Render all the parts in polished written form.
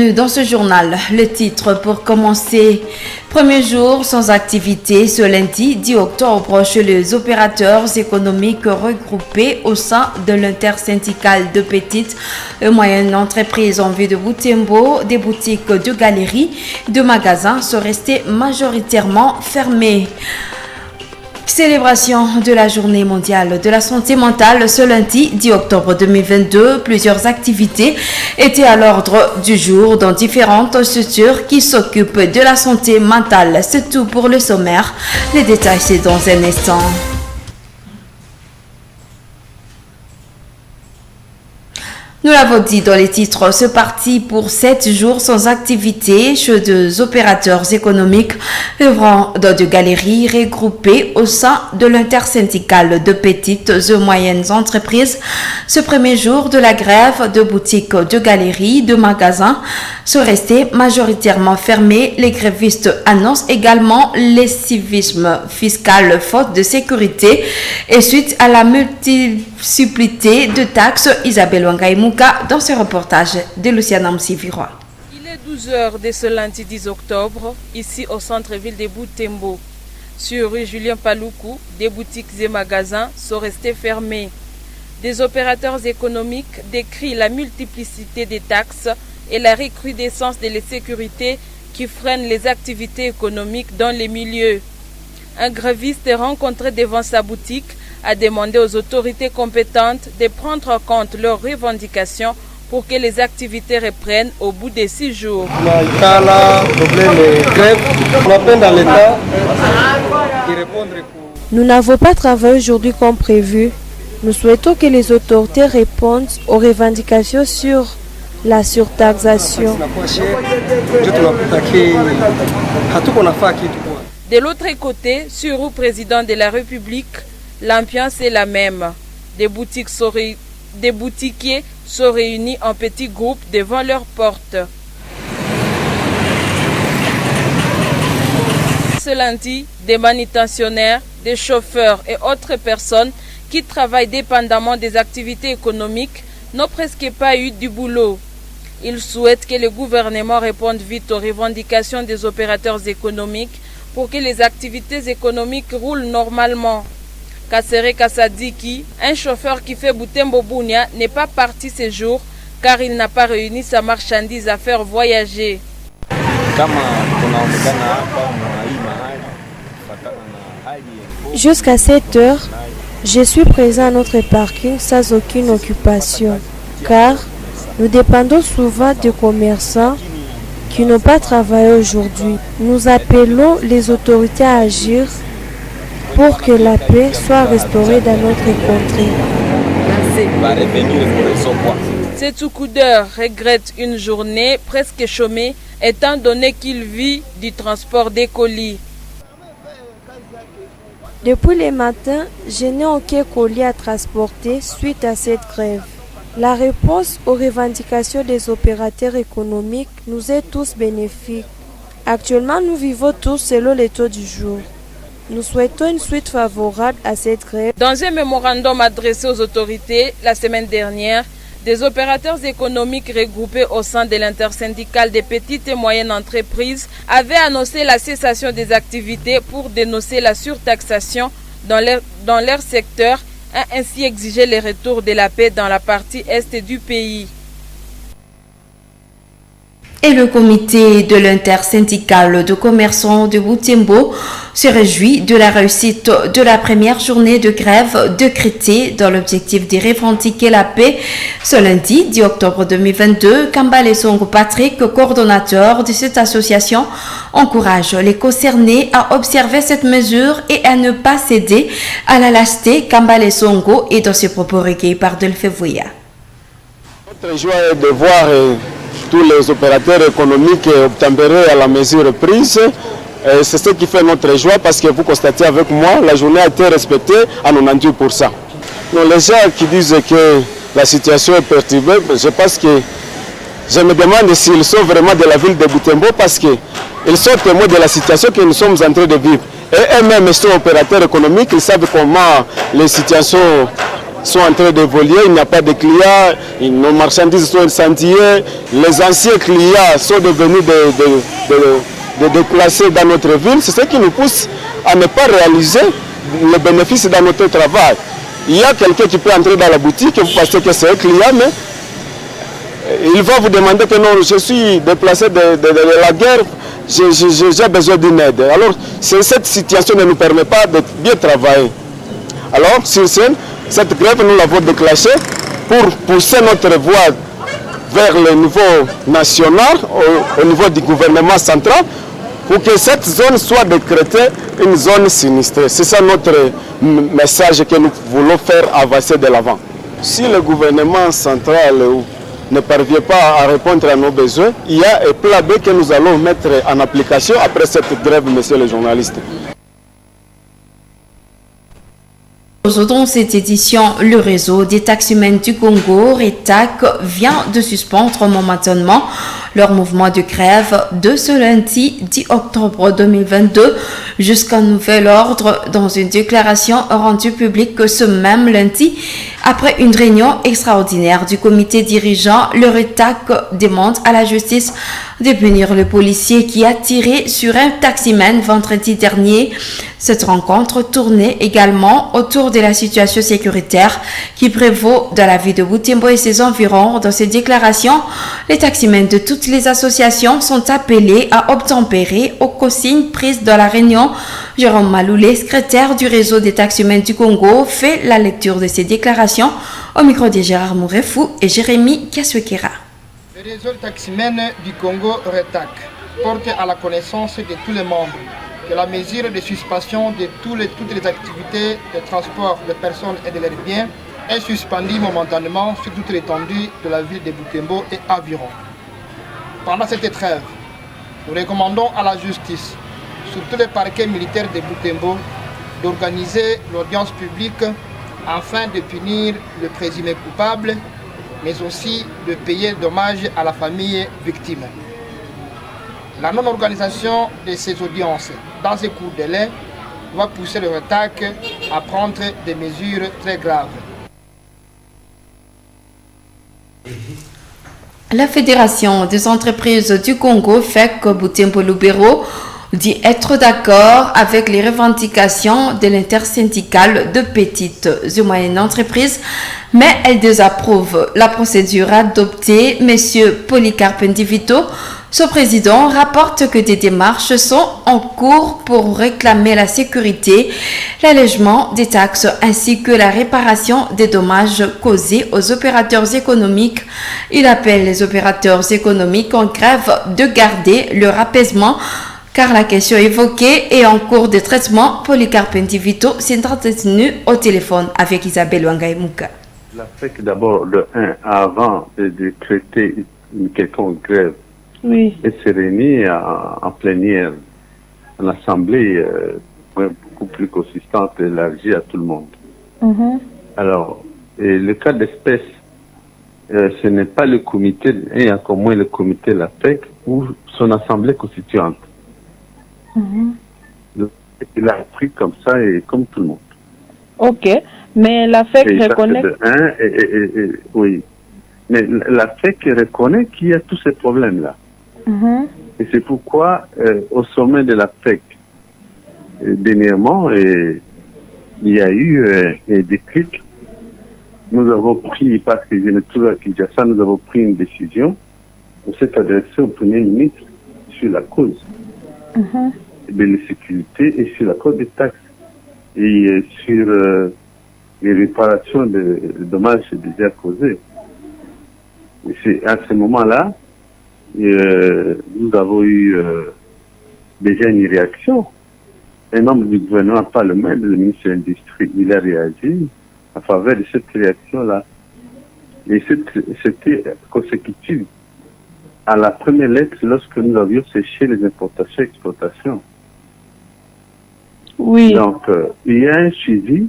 Bienvenue dans ce journal. Le titre pour commencer. Premier jour sans activité ce lundi 10 octobre chez les opérateurs économiques regroupés au sein de l'intersyndicale de petites et moyennes entreprises en vue de Butembo. Des boutiques de galeries, de magasins sont restées majoritairement fermées. Célébration de la journée mondiale de la santé mentale ce lundi 10 octobre 2022. Plusieurs activités étaient à l'ordre du jour dans différentes structures qui s'occupent de la santé mentale. C'est tout pour le sommaire. Les détails, c'est dans un instant. Nous l'avons dit dans les titres, ce parti pour 7 jours sans activité chez des opérateurs économiques œuvrant dans des galeries regroupées au sein de l'intersyndicale de petites et moyennes entreprises. Ce premier jour de la grève de boutiques, de galeries, de magasins sont restés majoritairement fermés. Les grévistes annoncent également lessivisme fiscal faute de sécurité et suite à la multiplicité de taxes. Isabelle Wangaïmouka dans ce reportage de Luciana Msiviroa. Il est 12h de ce lundi 10 octobre, ici au centre-ville de Butembo. Sur rue Julien Paluku, des boutiques et magasins sont restés fermés. Des opérateurs économiques décrivent la multiplicité des taxes et la recrudescence de l'insécurité qui freinent les activités économiques dans les milieux. Un gréviste rencontré devant sa boutique a demandé aux autorités compétentes de prendre en compte leurs revendications pour que les activités reprennent au bout de 6 jours. Nous n'avons pas travaillé aujourd'hui comme prévu. Nous souhaitons que les autorités répondent aux revendications sur la surtaxation. De l'autre côté, sur le président de la République, l'ambiance est la même. Des boutiquiers sont réunis en petits groupes devant leurs portes. Ce lundi, des manutentionnaires, des chauffeurs et autres personnes qui travaillent dépendamment des activités économiques n'ont presque pas eu du boulot. Ils souhaitent que le gouvernement réponde vite aux revendications des opérateurs économiques pour que les activités économiques roulent normalement. Kassere Kassadiki, un chauffeur qui fait Butembo Bunia, n'est pas parti ce jour car il n'a pas réuni sa marchandise à faire voyager. Jusqu'à 7 heures, je suis présent à notre parking sans aucune occupation car nous dépendons souvent des commerçants qui n'ont pas travaillé aujourd'hui. Nous appelons les autorités à agir pour que la paix soit restaurée dans notre contrée. Setoukoudeur regrette une journée presque chômée étant donné qu'il vit du transport des colis. Depuis le matin, je n'ai aucun colis à transporter suite à cette grève. La réponse aux revendications des opérateurs économiques nous est tous bénéfique. Actuellement, nous vivons tous selon les taux du jour. Nous souhaitons une suite favorable à cette grève. Dans un mémorandum adressé aux autorités la semaine dernière, des opérateurs économiques regroupés au sein de l'intersyndicale des petites et moyennes entreprises avaient annoncé la cessation des activités pour dénoncer la surtaxation dans leur secteur et ainsi exiger le retour de la paix dans la partie est du pays. Et le comité de l'intersyndicale de commerçants de Butembo se réjouit de la réussite de la première journée de grève décrétée dans l'objectif de revendiquer la paix. Ce lundi 10 octobre 2022, Kambale Songo Patrick, coordonnateur de cette association, encourage les concernés à observer cette mesure et à ne pas céder à la lâcheté. Kambale Songo est dans ses propos recueillis par Delphes Vouya. Notre joie est de voir tous les opérateurs économiques obtempérer à la mesure prise. C'est ce qui fait notre joie parce que vous constatez avec moi, la journée a été respectée à 98%. Donc les gens qui disent que la situation est perturbée, je pense que je me demande s'ils sont vraiment de la ville de Butembo parce qu'ils sont témoins de la situation que nous sommes en train de vivre. Et eux-mêmes sont opérateurs économiques, ils savent comment les situations sont en train d'évoluer, il n'y a pas de clients, nos marchandises sont incendiées, les anciens clients sont devenus de déplacés dans notre ville. C'est ce qui nous pousse à ne pas réaliser le bénéfice dans notre travail. Il y a quelqu'un qui peut entrer dans la boutique et vous pensez que c'est un client, mais il va vous demander que non, je suis déplacé de la guerre, j'ai besoin d'une aide. Alors, cette situation ne nous permet pas de bien travailler. Alors, sur scène, cette grève, nous l'avons déclenchée pour pousser notre voix vers le niveau national, au niveau du gouvernement central, pour que cette zone soit décrétée une zone sinistrée. C'est ça notre message que nous voulons faire avancer de l'avant. Si le gouvernement central ne parvient pas à répondre à nos besoins, il y a un plan B que nous allons mettre en application après cette grève, messieurs les journalistes. Dans cette édition, le réseau des taximens du Congo, RETAC, vient de suspendre momentanément leur mouvement de grève de ce lundi 10 octobre 2022 jusqu'à nouvel ordre dans une déclaration rendue publique ce même lundi. Après une réunion extraordinaire du comité dirigeant, le RETAC demande à la justice de punir le policier qui a tiré sur un taximan vendredi dernier. Cette rencontre tournait également autour de la situation sécuritaire qui prévaut dans la ville de Butembo et ses environs. Dans ces déclarations, les taximens de toutes les associations sont appelés à obtempérer aux consignes prises dans la réunion. Jérôme Maloulé, secrétaire du réseau des taximens du Congo, fait la lecture de ces déclarations au micro de Gérard Mourefou et Jérémy Kaswekera. Le réseau des taximens du Congo, RETAC, porte à la connaissance de tous les membres que la mesure de suspension de toutes les activités de transport de personnes et de leurs biens est suspendue momentanément sur toute l'étendue de la ville de Butembo et environ. Pendant cette trêve, nous recommandons à la justice, surtout les parquets militaires de Butembo, d'organiser l'audience publique afin de punir le présumé coupable, mais aussi de payer dommages à la famille victime. La non-organisation de ces audiences dans ces courts délais va pousser le RETAC à prendre des mesures très graves. La Fédération des entreprises du Congo, FEC Butembo Lubero, dit être d'accord avec les revendications de l'intersyndicale de petites et moyennes entreprises, mais elle désapprouve la procédure adoptée. Monsieur Polycarpe Ndivito, son président, rapporte que des démarches sont en cours pour réclamer la sécurité, l'allègement des taxes ainsi que la réparation des dommages causés aux opérateurs économiques. Il appelle les opérateurs économiques en grève de garder leur apaisement car la question évoquée est en cours de traitement. Polycarpe Ndivito s'est entretenu au téléphone avec Isabelle Wangaïmouka. La FEC d'abord, le 1, avant de décréter une quelconque grève, oui, et se réunit en plénière, en assemblée beaucoup plus consistante et élargie à tout le monde. Alors, le cas d'espèce, ce n'est pas le comité, et encore moins le comité de la FEC, ou son assemblée constituante. Il a pris comme ça et comme tout le monde. Ok, mais la FEC reconnaît... oui, mais la FEC reconnaît qu'il y a tous ces problèmes-là. Et c'est pourquoi, au sommet de la FEC, dernièrement, il y a eu des clics. Nous avons pris, parce que je me trouve à Kinshasa, nous avons pris une décision. On s'est adressé au Premier ministre sur la cause de la sécurité et sur la cause des taxes et sur les réparations de dommages déjà causés. Et c'est à ce moment-là, nous avons eu déjà une réaction. Un membre du gouvernement, pas le même, le ministre de l'Industrie, il a réagi en faveur de cette réaction-là. Et c'était consécutif à la première lettre lorsque nous avions séché les importations et exportations. Oui. Donc, il y a un suivi.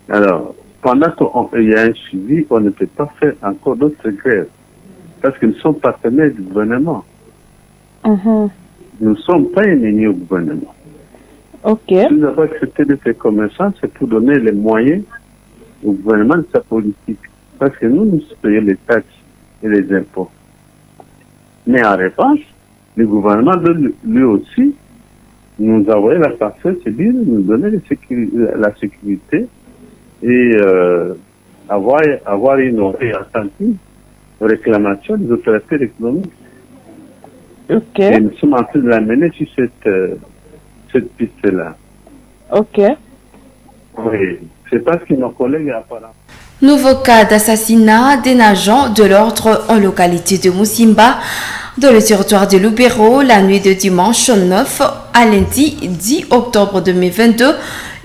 Alors, pendant qu'il y a un suivi, on ne peut pas faire encore d'autres grèves. Parce que nous sommes partenaires du gouvernement. Nous ne sommes pas ennemis au gouvernement. Ok. Si nous avons accepté de faire commerçants, c'est pour donner les moyens au gouvernement de sa politique. Parce que nous payons les taxes et les impôts. Mais en revanche, le gouvernement doit lui aussi nous envoyer la parcelle, c'est-à-dire nous donner la sécurité et avoir une oreille attentive aux réclamations des opérateurs économiques. Ok. Et nous sommes en train de l'amener sur cette piste-là. Ok. Oui, c'est parce que nos collègues apparemment. Nouveau cas d'assassinat d'un agent de l'ordre en localité de Musimba, dans le territoire de Lubero, la nuit de dimanche 9 à lundi 10 octobre 2022.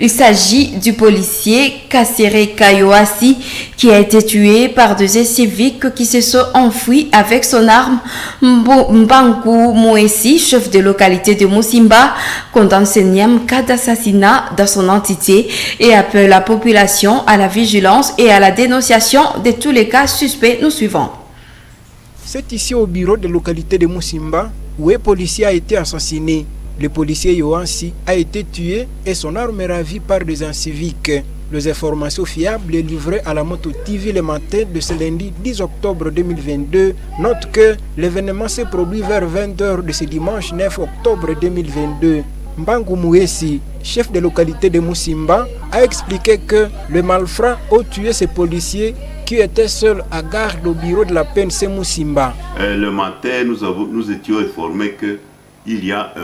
Il s'agit du policier Kassere Kayoasi qui a été tué par deux civiques qui se sont enfuis avec son arme. Mbangu Mouessi, chef de localité de Musimba, condamne ce énième cas d'assassinat dans son entité et appelle la population à la vigilance et à la dénonciation de tous les cas suspects. Nous suivons. C'est ici au bureau de localité de Musimba où un policier a été assassiné. Le policier Yoansi a été tué et son arme ravie par des inciviques. Les informations fiables livrées à la Moto TV le matin de ce lundi 10 octobre 2022 notent que l'événement s'est produit vers 20h de ce dimanche 9 octobre 2022. Mbangu Mouessi, chef de localité de Musimba, a expliqué que le malfrat a tué ce policier qui était seul à garde au bureau de la PNC Musimba. Le matin, nous étions informés qu'il y a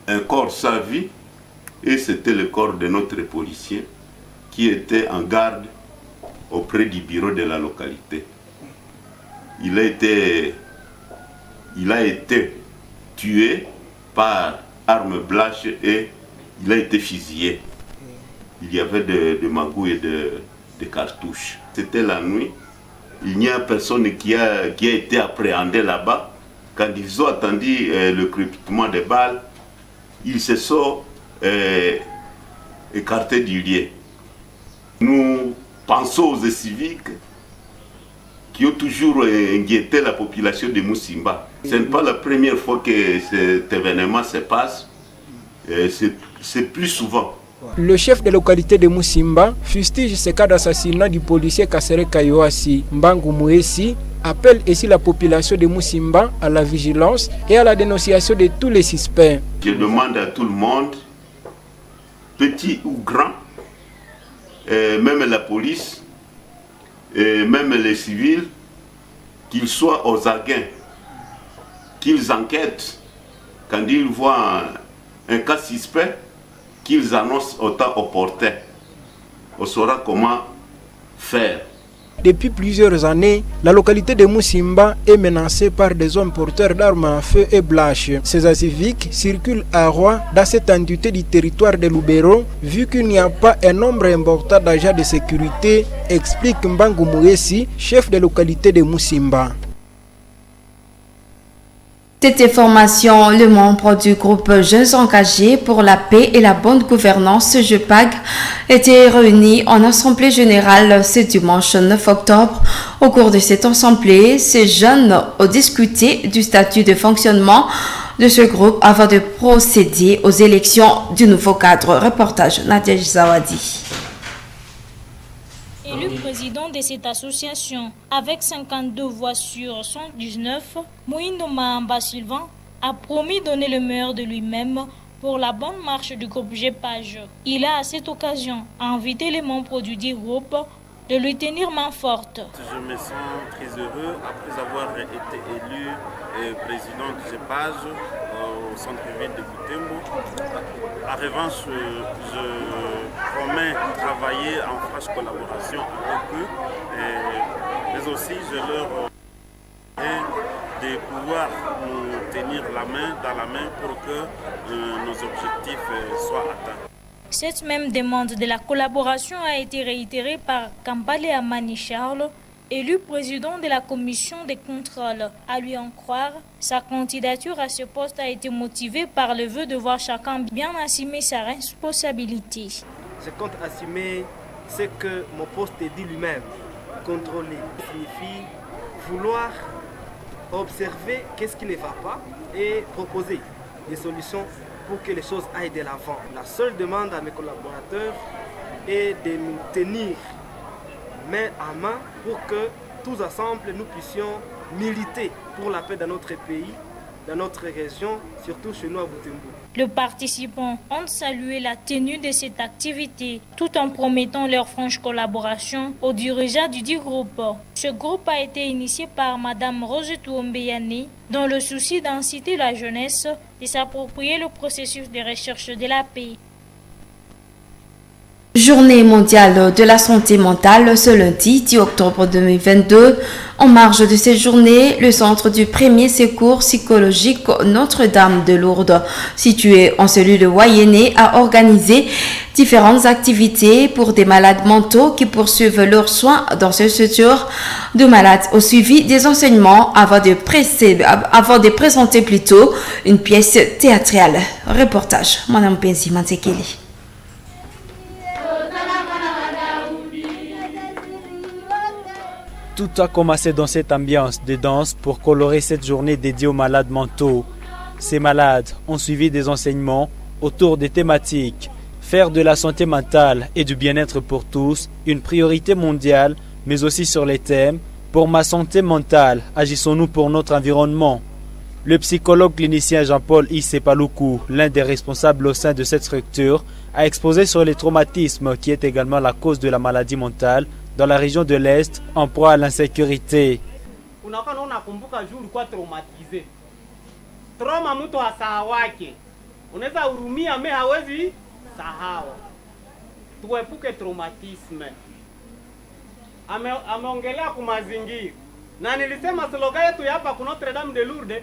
un corps sans vie et c'était le corps de notre policier qui était en garde auprès du bureau de la localité. Il a été tué par arme blanche et il a été fusillé. Il y avait de magouilles et de cartouches. C'était la nuit. Il n'y a personne qui a été appréhendé là-bas. Quand ils ont attendu le crépitement des balles, ils se sont écartés du lieu. Nous pensons aux civiques qui ont toujours inquiété la population de Musimba. Ce n'est pas la première fois que cet événement se passe, c'est plus souvent. Le chef de localité de Musimba fustige ce cas d'assassinat du policier Kassere Kayoasi. Mbangu Mouessi appelle ici la population de Musimba à la vigilance et à la dénonciation de tous les suspects. Je demande à tout le monde, petit ou grand, même la police, même les civils, qu'ils soient aux aguets, qu'ils enquêtent. Quand ils voient un cas suspect, qu'ils annoncent au temps opportun. On saura comment faire. Depuis plusieurs années, la localité de Musimba est menacée par des hommes porteurs d'armes à feu et blanches. Ces aciviques circulent à roi dans cette entité du territoire de Lubero, vu qu'il n'y a pas un nombre important d'agents de sécurité, explique Mbangu Mouessi, chef de localité de Musimba. Cette information, le membre du groupe Jeunes engagés pour la paix et la bonne gouvernance, JEPAG, était réuni en assemblée générale ce dimanche 9 octobre. Au cours de cette assemblée, ces jeunes ont discuté du statut de fonctionnement de ce groupe avant de procéder aux élections du nouveau cadre. Reportage Nadia Zawadi. Élu président de cette association avec 52 voix sur 119, Moïno Mahamba Sylvain a promis donner le meilleur de lui-même pour la bonne marche du groupe GEPAG. Il a à cette occasion invité les membres du dit groupe de lui tenir main forte. Je me sens très heureux après avoir été élu président du GEPAG au centre-ville de Butembo. En revanche, je promets travailler en franche collaboration avec eux, mais aussi je leur de pouvoir nous tenir la main dans la main pour que nos objectifs soient atteints. Cette même demande de la collaboration a été réitérée par Kambale Amani Charles, élu président de la commission des contrôles. À lui en croire, sa candidature à ce poste a été motivée par le vœu de voir chacun bien assumer sa responsabilité. Je compte assumer ce que mon poste dit lui-même. Contrôler signifie vouloir observer qu'est-ce qui ne va pas et proposer des solutions pour que les choses aillent de l'avant. La seule demande à mes collaborateurs et de nous tenir main à main pour que tous ensemble nous puissions militer pour la paix dans notre pays, dans notre région, surtout chez nous à Butembo. Les participants ont salué la tenue de cette activité tout en promettant leur franche collaboration aux dirigeants du dit groupe. Ce groupe a été initié par Madame Rosette Oumbeyane dans le souci d'inciter la jeunesse et s'approprier le processus de recherche de la paix. Journée mondiale de la santé mentale ce lundi 10 octobre 2022. En marge de cette journée, le centre du premier secours psychologique Notre-Dame de Lourdes, situé en celui de Wayene, a organisé différentes activités pour des malades mentaux qui poursuivent leurs soins dans ce structure de malades au suivi des enseignements avant de présenter plutôt une pièce théâtrale. Reportage, Madame Penzi Mansekeli. Tout a commencé dans cette ambiance de danse pour colorer cette journée dédiée aux malades mentaux. Ces malades ont suivi des enseignements autour des thématiques faire de la santé mentale et du bien-être pour tous une priorité mondiale, mais aussi sur les thèmes pour ma santé mentale, agissons-nous pour notre environnement. Le psychologue clinicien Jean-Paul Issé Paloukou, l'un des responsables au sein de cette structure, a exposé sur les traumatismes qui est également la cause de la maladie mentale dans la région de l'Est en proie à l'insécurité. Unakumbuka juu ulikuwa traumatize. Trauma mtu asahau wake. Unaweza hurumia me hawezi sahau. Tuepuke traumatisme. Ameongelea kumazingira. Na nilisema slogan yetu hapa ku Notre Dame de Lourdes.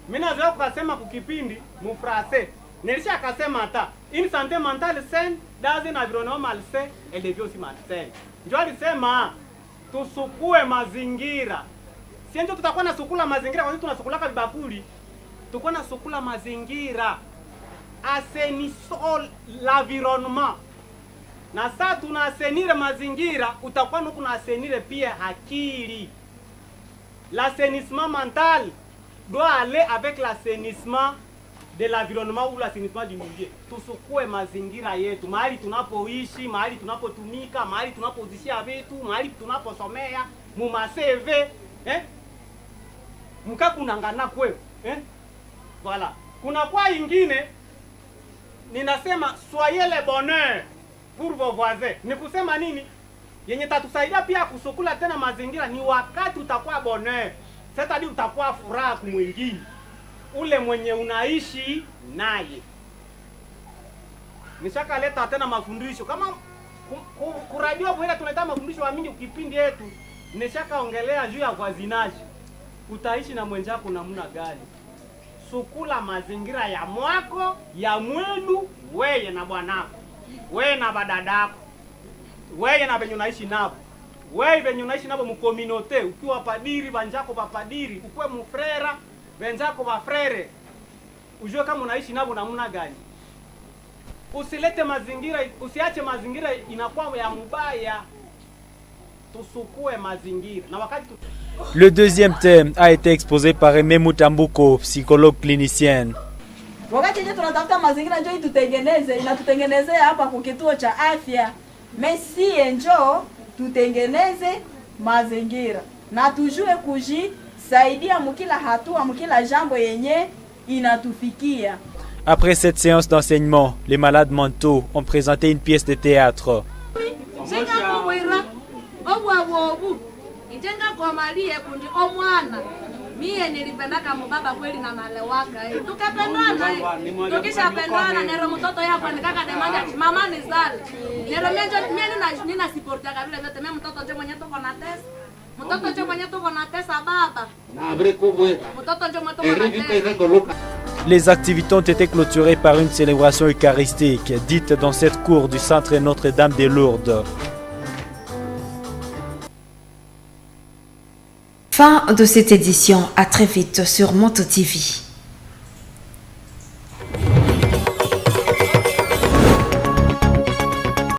Mimi nazoea kusema kukipindi mu français. Nilisha akasema hata une santé mentale saine dans un environnement malsain elle devient aussi malsaine. Ndio alisema tusukue mazingira. Si ndio tutakuwa na sukula mazingira kwa nini tunasukulaka vibakuli? Tutakuwa na sukula mazingira. Assainissons l'environnement. Na sasa tunaasenire mazingira, utakuwa nuko naasenire pia akili. L'assainissement mental doit aller avec l'assainissement de l'environnement ou l'assainissement du milieu. Tusukue mazingira yetu, mahali tunapoishi, mahali tunapotumika, mahali tunapozishia vitu, mahali tunaposomea, mu CV, mkakunangana kwe, Voilà. Kuna kwa ingine ninasema soyez le bonheur pour vos voisins. Ni kusema nini? Yenye tatusaidia pia kusukula tena mazingira ni wakati utakuwa bonheur. Sasa utakuwa furaha kwa mwingine. Ule mwenye unaishi naye. Nishaka leta tena mafundisho kama kuradio bwana tunaleta mafundisho wa mingi ukipindi yetu. Nishaka ongelea juu ya voisinage. Utaishi na mwenzako namna gani? Sukula mazingira ya mwako, ya mwenu, weye na bwanako. Weye na badadako. Weye na benye unaishi nabo. Weye benye unaishi nabo mu communauté, ukiwa padiri banjako papadiri, ukwe mufrera benzako ba frere. Ujue kama unaishi nabo namna gani. Usilete mazingira, usiache mazingira inakuwa ya mubaya. Tusukue mazingira. Na wakati Le deuxième thème a été exposé par Aimé Mutambuko, psychologue clinicienne. Wakati tunatafuta mazingira njoo itutengeneze, inatutengenezea hapa kwa kituo cha afya. Messi njoo tutengeneze mazingira. Na tujue kujisaidia mkila hatua, mkila jambo yenye inatufikia. Après cette séance d'enseignement, les malades mentaux ont présenté une pièce de théâtre. Njenga kwa malie kundi omwana mie nilipendaka mbaba kweli na nalewaka tukapendana tukishapendana nero mtoto yako nikaka demanda mama ni zali nero mie nina siportaka vile vyote mie mtoto nje mwenye tuko na tesa mtoto nje mwenye tuko na tesa baba mtoto nje mwenye tuko na tesa. Les activités ont été clôturées par une célébration eucharistique dite dans cette cour du centre Notre-Dame de Lourdes. Fin de cette édition, à très vite sur Monto TV.